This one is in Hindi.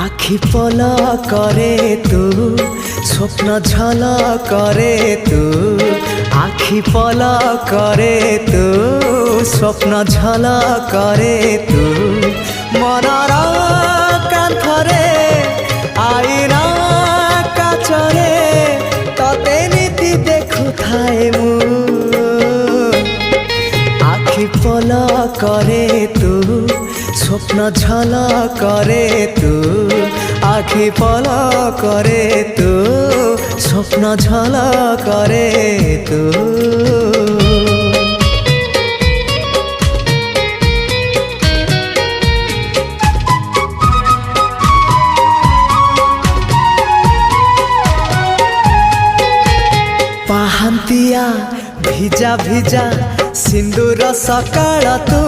आखि पल करे तू स्वप्न झल करे तू आखि पल करे तू स्वप्न झल करे तू मनर कांथरे आईना काचरे तते नीति देखु थाए मु आखि पल करे तू स्वप्न झल करे तू आखि पल करे तू स्वप्न झल करे तू पाहंतिया भिजा भिजा सिंदूर सकाळ तू